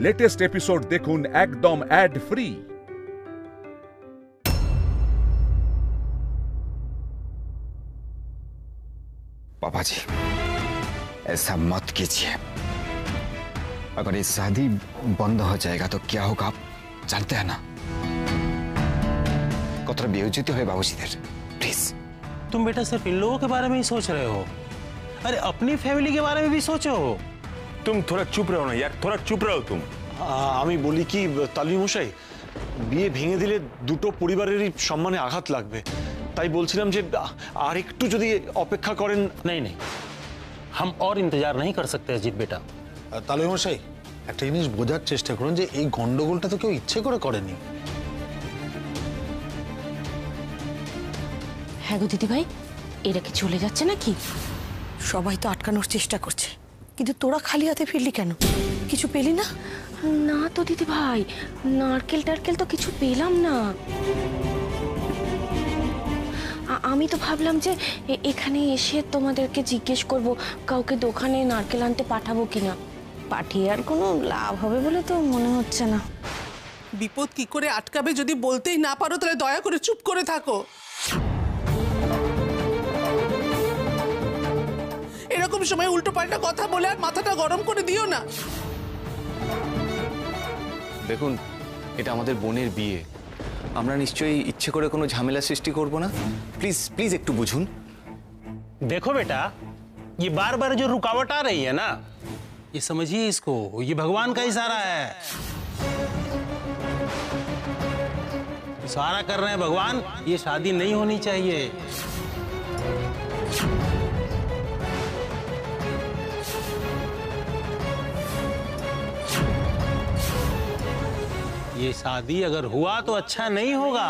Latest episode দেখুন একদম add free. पापा जी, ऐसा मत कीजिए। अगर ये शादी बंद हो जाएगा तो क्या होगा आप जानते हैं ना। कतरा बेइज्जती है बाबूजीদের, प्लीज। तुम बेटा सिर्फ इन लोगों के बारे में ही सोच रहे हो, अरे अपनी फैमिली के बारे में भी सोचो। तुम थोड़ा चुप रहो ना यार, थोड़ा चुप रहो तुम। আমি বলি কি তালবি মশাই, বিয়ে ভেঙে দিলে দুটো পরিবারেরই সম্মানে আঘাত লাগবে, তাই বলছিলাম যে আর একটু যদি অপেক্ষা করেন। नहीं नहीं, हम और इंतजार नहीं कर सकते अजीत बेटा। তালবি মশাই, একটা জিনিস বোঝার চেষ্টা করুন যে এই গন্ডগোলটা তো কেউ ইচ্ছে করে করেনি। হ্যাঁ গো দিদি ভাই, এরা কি চলে যাচ্ছে নাকি? সবাই তো আটকানোর চেষ্টা করছে, কিন্তু তোরা খালি হাতে ফিরলি কেন? কিছু পেলি না? না তো দিদি ভাই, নারকেল টারকেল তো কিছু পেলাম না। আমি তো ভাবলাম যে এখানে এসে তোমাদেরকে জিজ্ঞেস করব কাউকে দোকানে নারকেল আনতে পাঠাবো কিনা। পাঠিয়ে আর কোনো লাভ হবে বলে তো মনে হচ্ছে না। বিপদ কি করে আটকাবে যদি বলতেই না পারো, তাহলে দয়া করে চুপ করে থাকো। এরকম সময় উল্টো পাল্টা কথা বলে আর মাথাটা গরম করে দিও না। দেখুন, এটা আমাদের বোনের বিয়ে, আমরা নিশ্চয়ই ইচ্ছে করে কোনো ঝামেলা সৃষ্টি করব না। প্লিজ প্লিজ একটু বুঝুন। देखो बेटा, ये बार बार जो रुकावट आ रही है ना, ये समझिए इसको, ये भगवान का इशारा है। इशारा कर रहे हैं भगवान, ये शादी नहीं होनी चाहिए। ये शादी अगर हुआ तो अच्छा नहीं होगा।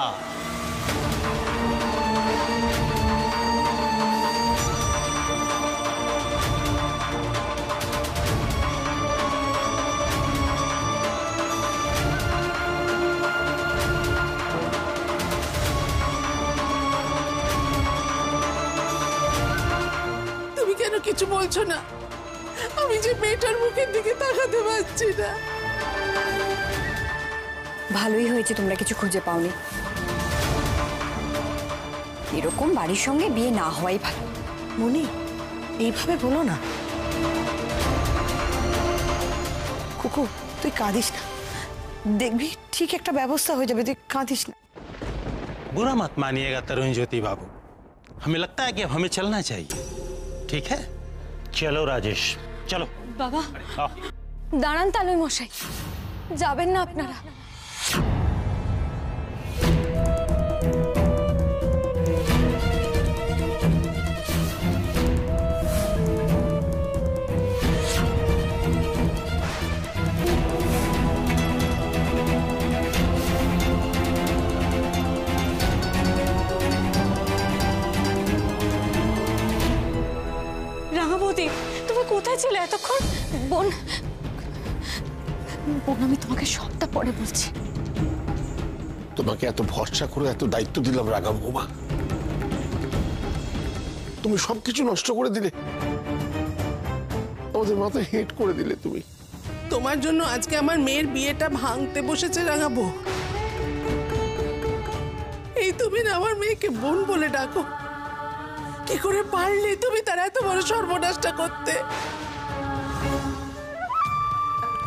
তুমি কেন কিছু বলছো না? আমি যে মেয়েটার মুখের দিকে তাকাতে পারছি না। ভালোই হয়েছে তোমরা কিছু খুঁজে পাওনি। এরকম বাড়ির সঙ্গে বিয়ে না হওয়াই ভালো। মনি, এইভাবে বলো না। কুকু, তুই কাঁদিস না, দেখবি ঠিক একটা ব্যবস্থা হয়ে যাবে, তুই কাঁদিস না। बुरा मत मानिएगा तरुण ज्योति बाबू, हमें लगता है कि अब हमें चलना चाहिए। ठीक है, चलो राजेश, चलो। বাবা आओ। দাঁড়ান তালবি মশাই, যাবেন না আপনারা। রাঙাবতী, তুমি কোথায় ছিলে এতক্ষণ? বোন, আমি তোমাকে সবটা পরে বলছি। তোমাকে এত ভরসা করে এত দায়িত্ব দিলাম রাগা বৌমা, তুমি সবকিছু নষ্ট করে দিলে, আমাদের মাথায় হেট করে দিলে তুমি। তোমার জন্য আজকে আমার মেয়ের বিয়েটা ভাঙতে বসেছে রাঙাবো। এই তুমি না আমার মেয়েকে বোন বলে ডাকো, কি করে পারলে তুমি তার এত বড় সর্বনাশটা করতে?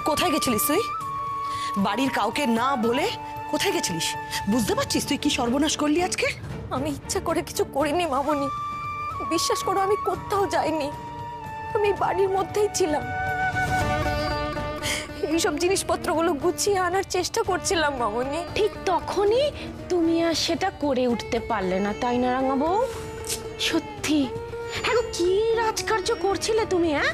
কোথায় গেছিলিস তুই? বাড়ির কাউকে না বলে কোথায় গেছিলিস? বুঝতে পারছিস তুই কি সর্বনাশ করলি আজকে? আমি ইচ্ছা করে কিছু করিনি মামনি, বিশ্বাস করো আমি কোথাও যাইনি, আমি বাড়ির মধ্যেই ছিলাম। এইসব জিনিসপত্রগুলো গুছিয়ে আনার চেষ্টা করছিলাম মামনি। ঠিক তখনই তুমি আর সেটা করে উঠতে পারলে না, তাই না রাঙাবো? সত্যি, হ্যাঁ গো, কি রাজকার্য করছিলে তুমি? হ্যাঁ,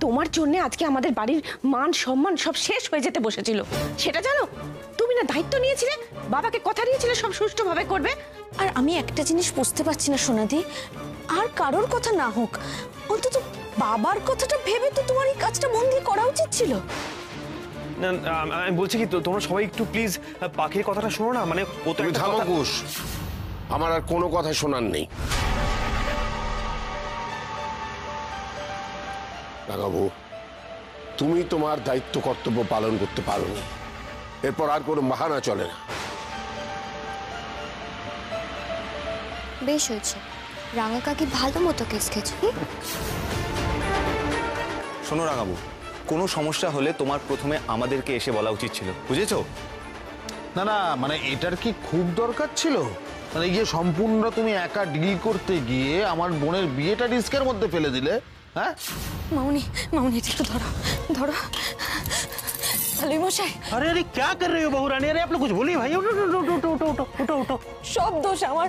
তোমার জন্য আজকে আমাদের বাড়ির মান সম্মান সব শেষ হয়ে যেতে বসেছিল, সেটা জানো? তুমি না দায়িত্ব নিয়েছিলে, বাবাকে কথা দিয়েছিলে সব সুষ্ঠুভাবে করবে। আর আমি একটা জিনিস বুঝতে পারছি না সোনাদি, আর কারোর কথা না হোক, অন্তত বাবার কথাটা ভেবে তো তোমার এই কাজটা মন দিয়ে করা উচিত ছিল। না আমি বলছি কি, তোমরা সবাই একটু প্লিজ পাখির কথাটা শোনো না। মানে ও তো থামো কুশ, আমার আর কোনো কথা শোনার নেই। রাগাবো, তুমি তোমার দায়িত্ব কর্তব্য পালন করতে পারোনি, এরপর আর কোনো বাহানা চলে না। বেশ হয়েছে, রাঙা কাকি ভালো মতো কেস খেয়েছে। শোনো রাঙাবু, কোনো সমস্যা হলে তোমার প্রথমে আমাদেরকে এসে বলা উচিত ছিল, বুঝেছো? না না, মানে এটার কি খুব দরকার ছিল? মানে গিয়ে সম্পূর্ণ তুমি একা ডিল করতে গিয়ে আমার বোনের বিয়েটা রিস্কের মধ্যে ফেলে দিলে। হ্যাঁ মামুনি, মামুনি একটু ধরো ধরো। তালুই মশাই। अरे अरे क्या कर रहे हो बहू रानी? अरे आप लोग कुछ बोलिए भाई। उठो उठो उठो उठो उठो उठो उठो उठो। সব দোষ আমার।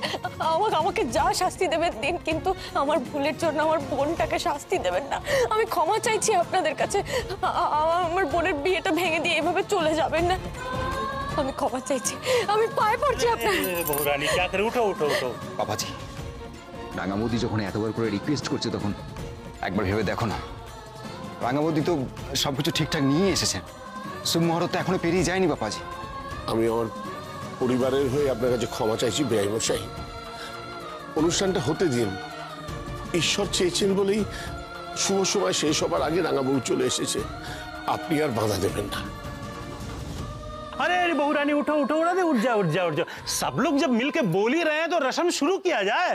আমাকে যা শাস্তি দেবেন দিন, কিন্তু আমার ভুলের জন্য আমার বোনটাকে শাস্তি দেবেন না। আমি ক্ষমা চাইছি আপনাদের কাছে। আমার বোনের বিয়েটা ভেঙে দিয়ে এভাবে চলে যাবেন না। আমি ক্ষমা চাইছি, আমি পায়ে পড়ছি আপনার। बहू रानी क्या करे? उठो उठो उठो। বাবাজি, রাঙাবতী যখন এতবার করে রিকোয়েস্ট করছে তখন একবার ভেবে দেখো না। রাঙাবতী তো সবকিছু ঠিকঠাক নিয়ে এসেছেন, সুমহরত তো এখনো পেরিয়ে যায়নি বাবাজি। আমি আমার পরিবারের হয়ে আপনার কাছে ক্ষমা চাইছি বেআই মশাই। অনুষ্ঠানটা হতে দিন। ঈশ্বর চেয়েছেন বলেই শুভ সময় শেষ হবার আগে রাঙাবউ চলে এসেছে। আপনি আর বাধা দেবেন না। अरे अरे बहू रानी उठो उठो उठो। उठ जाओ उठ जाओ उठ जाओ। सब लोग जब मिलके बोल ही रहे हैं तो रस्म शुरू किया जाए।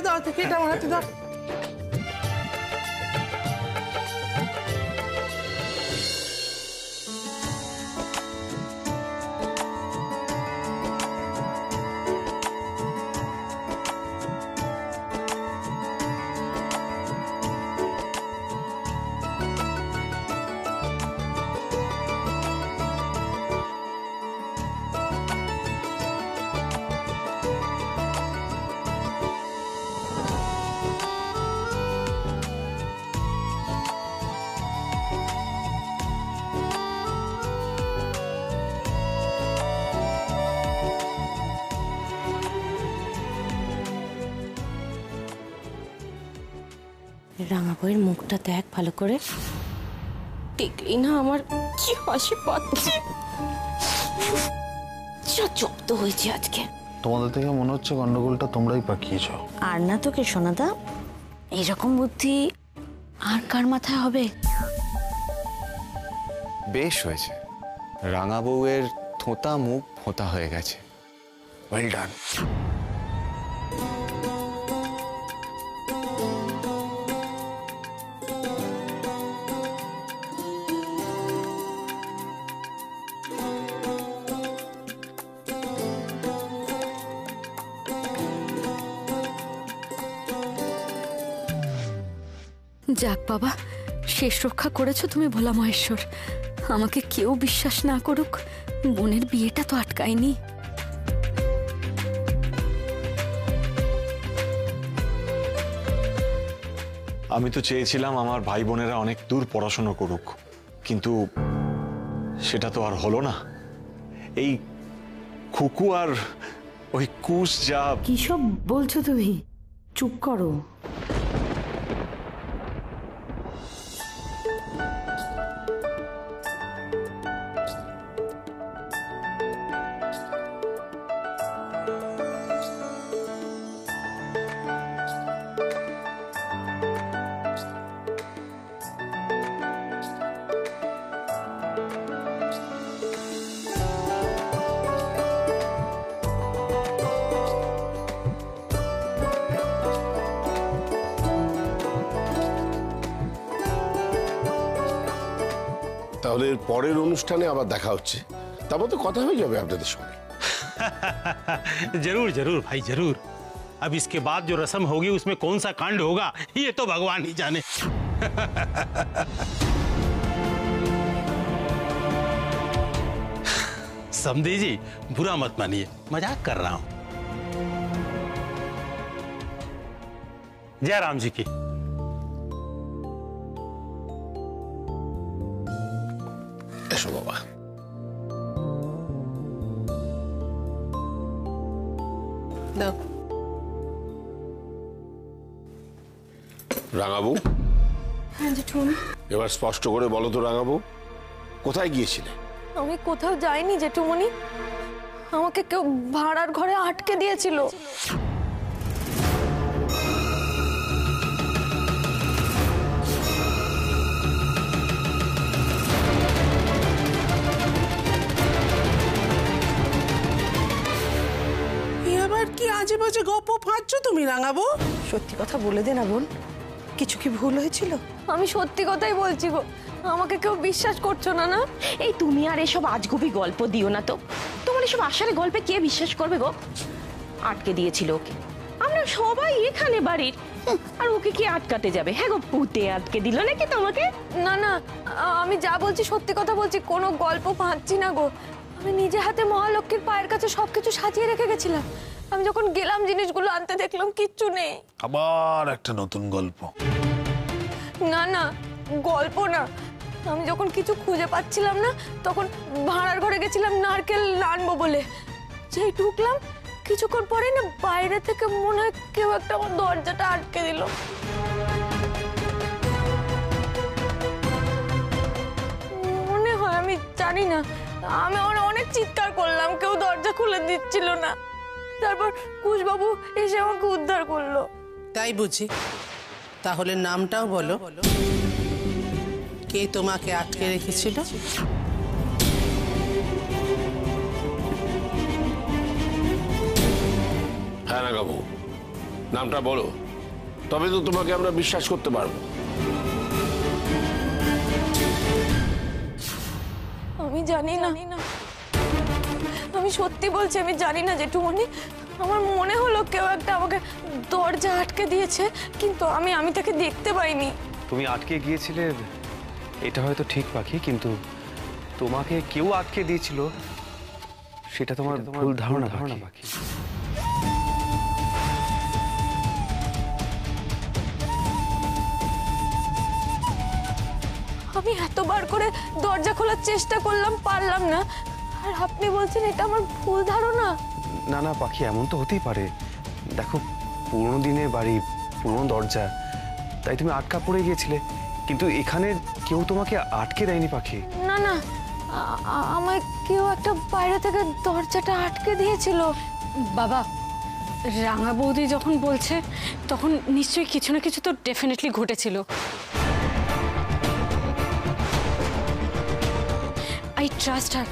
দাও এটা আমার হাতে দাও। রাঙা বইয়ের মুখটা দেখ ভালো করে, দেখলেই না আমার কি হাসি পাচ্ছে। জব্দ হয়েছে আজকে। তোমাদের থেকে মনে হচ্ছে গন্ডগোলটা তোমরাই পাকিয়েছো। আর না তো কে সোনাদা, এইরকম বুদ্ধি আর কার মাথায় হবে? বেশ হয়েছে, রাঙা বউয়ের থোঁতা মুখ ফোঁতা হয়ে গেছে। Well done. যাক বাবা, শেষ রক্ষা করেছো তুমি ভোলা মহেশ্বর। আমাকে কেউ বিশ্বাস না করুক, বোনের বিয়েটা তো আটকায়নি। আমি তো চেয়েছিলাম আমার ভাই বোনেরা অনেক দূর পড়াশোনা করুক, কিন্তু সেটা তো আর হলো না। এই খুকু আর ওই কুশ যা। কি সব বলছো তুমি? চুপ করো। তাহলে পরের অনুষ্ঠানে আবার দেখা হচ্ছে, তারপর তো কথা হয়ে যাবে আপনাদের সঙ্গে। जरूर जरूर भाई जरूर। अब इसके बाद जो रस्म होगी उसमें कौन सा कांड होगा ये तो भगवान ही जाने। समझी जी, बुरा मत मानिए, मजाक कर रहा हूं। जय राम जी की। এসো বাবা। রাঙাবু, এবার স্পষ্ট করে বলো তো রাঙাবু, কোথায় গিয়েছিলে? আমি কোথাও যাইনি জেঠুমনি, আমাকে কেউ ভাড়ার ঘরে আটকে দিয়েছিল। কি আজে বাজে গপ্প ফাঁদছো তুমি রাঙাবো? সত্যি কথা বলে দে না বোন, কিছু কি ভুল হয়েছিল? আমি সত্যি কথাই বলছি গো, আমাকে কেউ বিশ্বাস করছো না। না এই তুমি আর এসব আজগুবি গল্প দিও না তো, তোমার এসব আষাঢ়ে গল্পে কে বিশ্বাস করবে গো? আটকে দিয়েছিল ওকে, আমরা সবাই এখানে বাড়ির, আর ওকে কি আটকাতে যাবে? হ্যাঁ গো, পুঁতে আটকে দিল নাকি তোমাকে? না না, আমি যা বলছি সত্যি কথা বলছি, কোনো গল্প ফাঁদছি না গো। আমি নিজে হাতে মহালক্ষ্মীর পায়ের কাছে সবকিছু সাজিয়ে রেখে গেছিলাম। আমি যখন গেলাম জিনিসগুলো আনতে দেখলাম কিচ্ছু নেই। আবার একটা নতুন গল্প? না না, গল্প না। আমি যখন কিছু খুঁজে পাচ্ছিলাম না, তখন ভাড়ার ঘরে গেছিলাম নারকেল আনবো বলে। যেই ঢুকলাম কিছুক্ষণ পরে না বাইরে থেকে মনে হয় কেউ একটা আমার দরজাটা আটকে দিল। মনে হয়, আমি জানি না। আমি অনেক চিৎকার করলাম, কেউ দরজা খুলে দিচ্ছিল না। তারপর কুশবাবু এসে আমাকে উদ্ধার করলো। তাই বুঝি? তাহলে নামটাও বলো, কে তোমাকে আটকে রেখেছিল? হ্যাঁ রাঙাবু, নামটা বলো, তবে তো তোমাকে আমরা বিশ্বাস করতে পারবো। আমি জানি না, আমি সত্যি বলছি, আমি জানি না জেঠুমনি। আমার মনে হলো কেউ একটা আমাকে দরজা আটকে দিয়েছে, কিন্তু আমি তাকে দেখতে পাইনি। তুমি আটকে গিয়েছিলে এটা হয়তো ঠিক পাখি, কিন্তু তোমাকে কেউ আটকে দিয়েছিল সেটা তোমার ভুল ধারণা পাখি। আমি এতবার করে দরজা খোলার চেষ্টা করলাম, পারলাম না, আর আপনি বলছেন এটা আমার ভুল ধারণা? না না পাখি, এমন তো হতেই পারে। দেখো, পুরোনো দিনের বাড়ি, পুরোনো দরজা, তাই তুমি আটকা পড়ে গিয়েছিলে, কিন্তু এখানে কেউ তোমাকে আটকে দেয়নি পাখি। না না, আমায় কেউ একটা বাইরে থেকে দরজাটা আটকে দিয়েছিল। বাবা, রাঙা বৌদি যখন বলছে তখন নিশ্চয়ই কিছু না কিছু তো ডেফিনেটলি ঘটেছিল। আই ট্রাস্ট হার।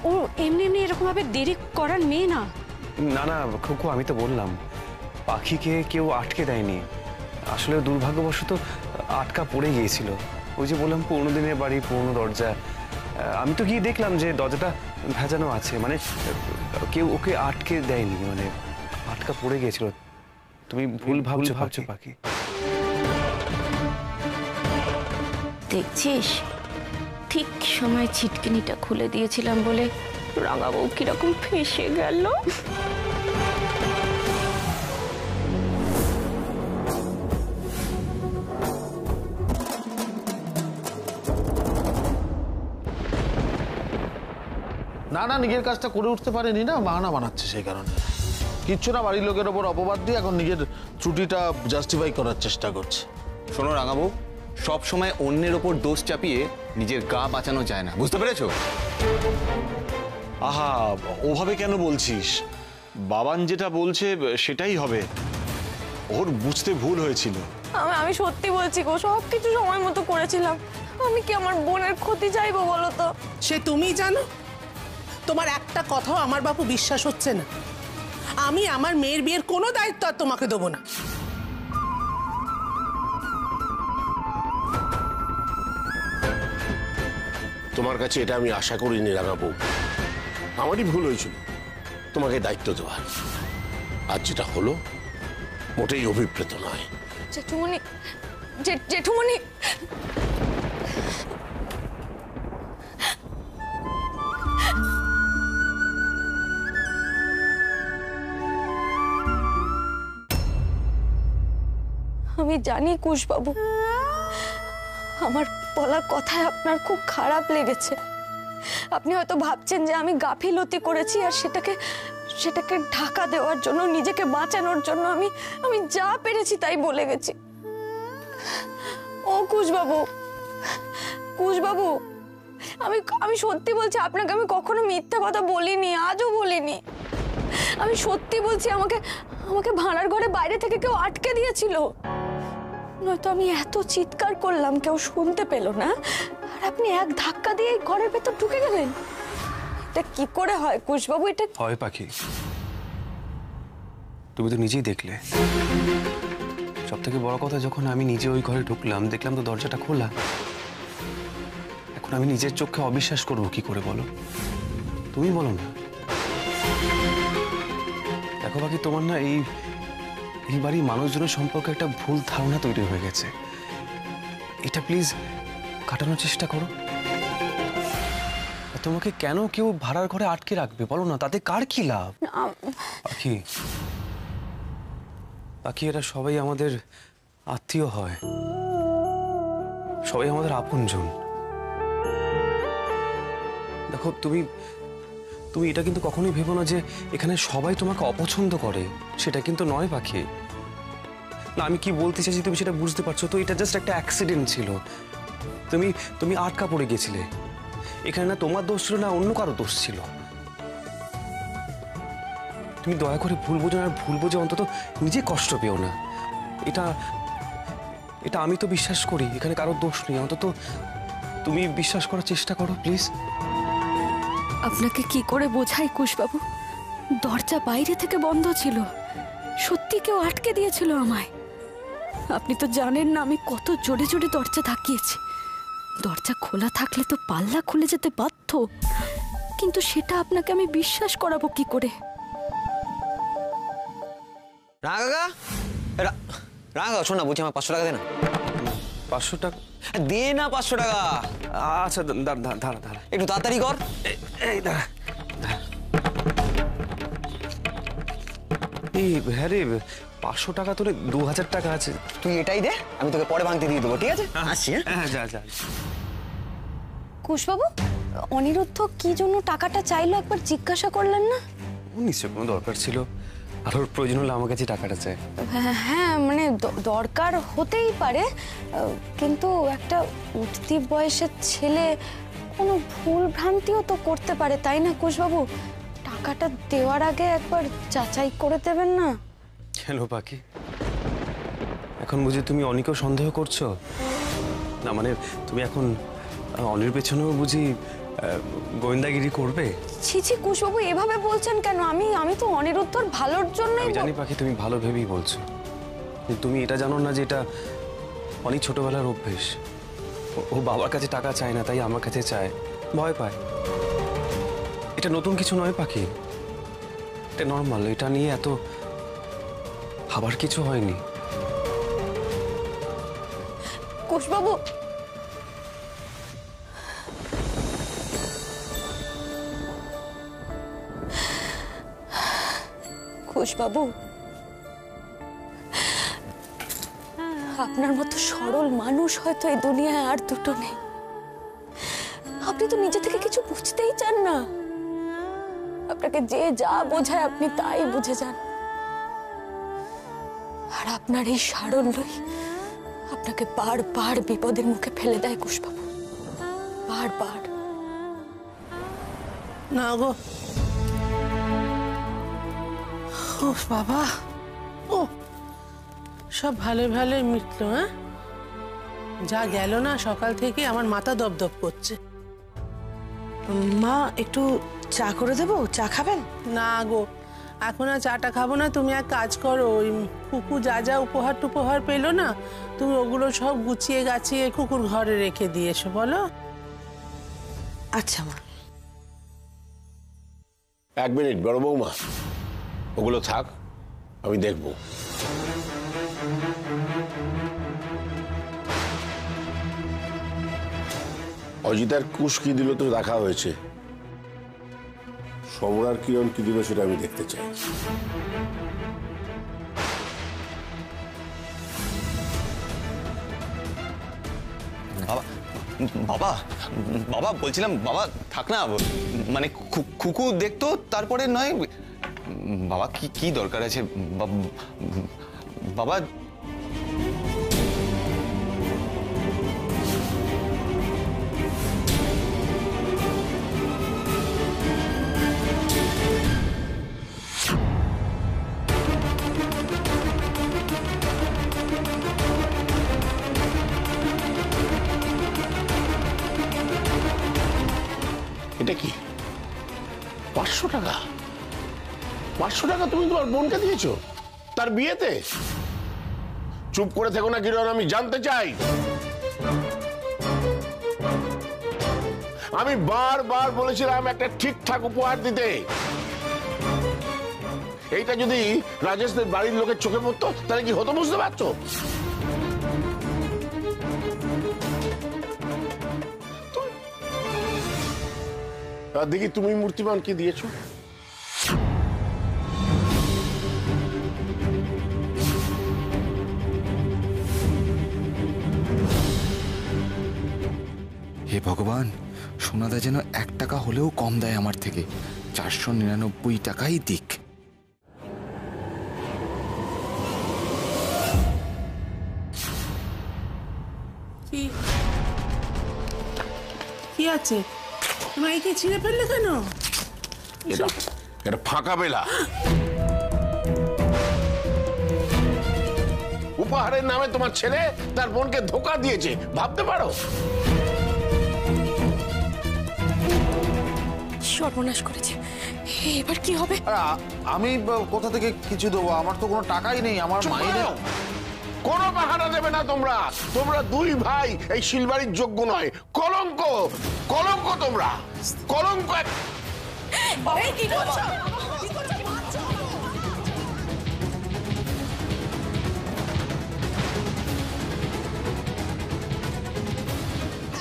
ও এমনি এমনি এরকম ভাবে দেরি করার মেয়ে না। না না খুকু, আমি তো বললাম পাখিকে কেউ আটকে দেয়নি, আসলে দুর্ভাগ্যবশত আটকা পড়ে গিয়েছিল। ওই যে বললাম পুরোনো দিনের বাড়ি, পুরোনো দরজা, আমি তো গিয়ে দেখলাম যে দরজাটা ভেজানো আছে, মানে কেউ ওকে আটকে দেয়নি, মানে আটকা পড়ে গিয়েছিল। তুমি ভুল ভাবছো পাখি। দেখছিস, ঠিক সময় ছিটকিনিটা খুলে দিয়েছিলাম বলে রাঙাবু কিরকম ফেঁসে গেল। না না, নিজের কাজটা করে উঠতে পারেনি না, বাহানা বানাচ্ছে সেই কারণে। কিচ্ছু না, বাড়ির লোকের ওপর অপবাদ দিয়ে এখন নিজের ত্রুটিটা জাস্টিফাই করার চেষ্টা করছে। শোনো রাঙাবু, সব সময় অন্যের ওপর দোষ চাপিয়ে নিজের গা বাঁচানো যায় না, বুঝতে পেরেছো? আহা, ওভাবে কেন বলছিস? বাবান যেটা বলছে সেটাই হবে, ওর বুঝতে ভুল হয়েছিল। আমি সত্যি বলছি গো, সবকিছু সময় মতো করেছিলাম। আমি কি আমার বোনের ক্ষতি চাইবো বলো তো? সে তুমি জানো, তোমার একটা কথাও আমার বাপু বিশ্বাস হচ্ছে না। আমি আমার মেয়ের বিয়ের কোনো দায়িত্ব আর তোমাকে দেবো না। তোমার কাছে এটা আমি আশা করিনি রাঙাবু, আমারই ভুল হয়েছিল তোমাকে দায়িত্ব দেওয়ার। আর যেটা হলো মোটেই অভিপ্রেত নয়। জেঠুমনি, জেঠুমনি, আমি জানি কুশবাবু, আমার বলা কথায় আপনার খুব খারাপ লেগেছে। আপনি হয়তো ভাবছেন যে আমি গাফিলতি করেছি, আর সেটাকে ঢাকা দেওয়ার জন্য, নিজেকে বাঁচানোর জন্য আমি যা পেরেছি তাই বলে গেছি। ও কুশবাবু, আমি সত্যি বলছি আপনাকে, আমি কখনো মিথ্যা কথা বলিনি, আজও বলিনি। আমি সত্যি বলছি, আমাকে ভাড়ার ঘরে বাইরে থেকে কেউ আটকে দিয়েছিল, নয়তো আমি এত চিৎকার করলাম কেউ শুনতে পেল না, আর আপনি এক ধাক্কা দিয়ে ঘরের ভেতর ঢুকে গেলেন। এটা কি করে হয় কুশবাবু? এটা হয় পাখি, তুমি তো নিজেই দেখলে। সব থেকে বড় কথা, যখন আমি নিজে ওই ঘরে ঢুকলাম দেখলাম তো দরজাটা খোলা। এখন আমি নিজের চোখে অবিশ্বাস করবো কি করে বলো? তুমি বলো না। দেখো বাকি, তোমার না এই বাড়ির মানুষজনের সম্পর্কে একটা ভুল ধারণা তৈরি হয়ে গেছে। এটা প্লিজ কাটানোর চেষ্টা করো। তোমাকে কেন কেউ ভাড়ার ঘরে আটকে রাখবে বলো না? তাতে কার কি লাভ? পাখি পাখি, এরা সবাই আমাদের আত্মীয় হয়, সবাই আমাদের আপনজন। দেখো, তুমি এটা কিন্তু কখনোই ভেবো না যে এখানে সবাই তোমাকে অপছন্দ করে, সেটা কিন্তু নয় পাখি। না, আমি কি বলতে চাইছি তুমি সেটা বুঝতে পারছো তো? এটা জাস্ট একটা অ্যাক্সিডেন্ট ছিল। তুমি আটকা পড়ে গেছিলে এখানে, না তোমার দোষ ছিল না অন্য কারো দোষ ছিল। তুমি দয়া করে ভুল বোঝো না, ভুল বোঝো অন্তত নিজে কষ্ট পেও না। এটা আমি তো বিশ্বাস করি এখানে কারোর দোষ নেই, অন্তত তুমি বিশ্বাস করার চেষ্টা করো প্লিজ। আপনাকে কি করে বোঝাই কুশবাবু? দরজা বাইরে থেকে বন্ধ ছিল, সত্যি কেউ আটকে দিয়েছিল আমায়। আপনি তো জানেন না আমি কত জোরে জোরে দরজা ধাক্কিয়েছি। দরজা খোলা থাকলে তো পাল্লা খুলে যেতে বাধ্য, কিন্তু সেটা আপনাকে আমি বিশ্বাস করাবো কি করে? রাঙা শোন না, বলছি আমার 500 টাকা দে না। 500 টাকা দে না, 500 টাকা। আচ্ছা দাঁড়া, একটু তাড়াতাড়ি কর। এই দাঁড়া। এই হ্যাঁ রে, 500 টাকা তোরে 2000 টাকা আছে। তুই এটাই দে, আমি তোকে পরে ভাঙতে দিয়ে দেবো, ঠিক আছে? আসছি। হ্যাঁ, যা। কুশবাবু, অনিরুদ্ধ কি জন্য টাকাটা চাইলো একবার জিজ্ঞাসা করলেন না? নিশ্চয় কোনো দরকার ছিল, আর ওর প্রয়োজন হলে আমার কাছে টাকাটা চাই। হ্যাঁ, মানে দরকার হতেই পারে, কিন্তু একটা উঠতি বয়সের ছেলে কোনো ভুল ভ্রান্তিও তো করতে পারে, তাই না কুশবাবু? টাকাটা দেওয়ার আগে একবার যাচাই করে দেবেন না? কেন পাখি, এখন বুঝি তুমি অনেকেও সন্দেহ করছো না? মানে তুমি এখন অনির পেছনেও বুঝি গোয়েন্দাগিরি করবে? ছি কুশবাবু, এভাবে বলছেন কেন? আমি তো অনিরুদ্ধর ভালোর জন্যই জানি পাখি, তুমি ভালো ভেবেই বলছো। তুমি এটা জানো না যে এটা অনেক ছোটবেলার অভ্যেস। ও বাবার কাছে টাকা চায় না, তাই আমার কাছে চায়, ভয় পায়। এটা নতুন কিছু নয় পাখি, এটা নর্মাল। এটা নিয়ে এত ভাবার কিছু হয়নি। কুশবাবু, কুশবাবু, আপনার মতো সরল মানুষ হয়তো এই দুনিয়ায় আর দুটো নেই। আপনি তো নিজে থেকে কিছু বুঝতেই চান না, আপনাকে যে যা বোঝায় আপনি তাই বুঝে যান। আর আপনার এই সারল্যই আপনাকে বারবার বিপদের মুখে ফেলে দেয় কুশবাবু, বারবার। না গো, ও বাবা, ও সব ভালো ভালোই মিটলো। হ্যাঁ, যা গেল না সকাল থেকে আমার মাথা দপদপ করছে। মা, একটু চা করে দেবো? চা খাবেন? না গো, এখন আর চাটা খাবো না। তুমি এক কাজ করো, ওই কুকু যা যা উপহার টুপহার পেলো না, তুমি ওগুলো সব গুছিয়ে গাছিয়ে কুকুর ঘরে রেখে দিয়ে এসো, বলো? আচ্ছা মা। 1 মিনিট বড় বৌমা, ওগুলো থাক, আমি দেখব। অজিতার কুশ কি দিল তো দেখা হয়েছে, সমরার কিরণ কি দিল সেটা আমি দেখতে চাই। বাবা বাবা বলছিলাম, বাবা থাক না, মানে খুকু দেখতো, তারপরে নয়। বাবা কি দরকার আছে বাবা? এটা কি 500 টাকা? 500 টাকা তুমি তোমার বোনকে দিয়েছো তার বিয়েতে? চুপ করে থেকো না কিরণ, আমি জানতে চাই। আমি বারবার বলেছিলাম একটা ঠিকঠাক উপহার দিতে। এইটা যদি রাজেশদের বাড়ির লোকের চোখে পড়তো তাহলে কি হতো বুঝতে পারছো? দেখি তুমি মূর্তিমান কি দিয়েছো? হে ভগবান, সোনাদা যেন 1 টাকা হলেও কম দেয় আমার থেকে। 499 টাকাই দিক। কি আছে? মাইকে ছিঁড়ে ফেললে কেন? এটা ফাঁকা বেলা। উপহারের নামে তোমার ছেলে তার বোনকে ধোঁকা দিয়েছে, ভাবতে পারো? সর্বনাশ করেছে, এবার কি হবে? আমি কোথা থেকে কিছু দেবো? আমার তো কোনো টাকাই নেই, আমার মাইনে। কোনো বাহানা দেবে না তোমরা। তোমরা 2 ভাই এই শিলবাড়ির যোগ্য নয়। কলঙ্ক, কলঙ্ক তোমরা, কলঙ্ক। কি করছো?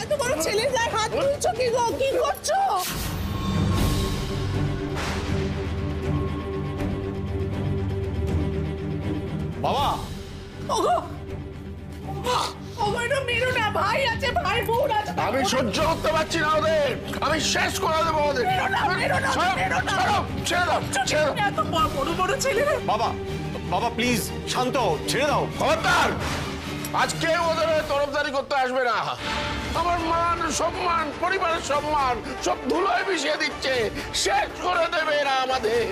এত বড় ছেলের গায়ে হাত তুলছো কি গো? কি করছো? বাবা, ওগো ওগো, এটা মেরো না। ভাই আছে, ভাই বোন আছে। আমি সহ্য করতে পারছি না ওদের। আমি শেষ করে দেবো ওদের। ছেড়ে দাও, ছেড়ে দাও। এত বড় বড় ছেলেরা। বাবা, বাবা প্লিজ শান্ত হও, ছেড়ে দাও। খবরদার, আজকে ওদের তরফদারি করতে আসবে না। আমার মান সম্মান, পরিবারের সম্মান সব ধুলোয় মিশিয়ে দিচ্ছে। শেষ করে দেবে এরা আমাদের।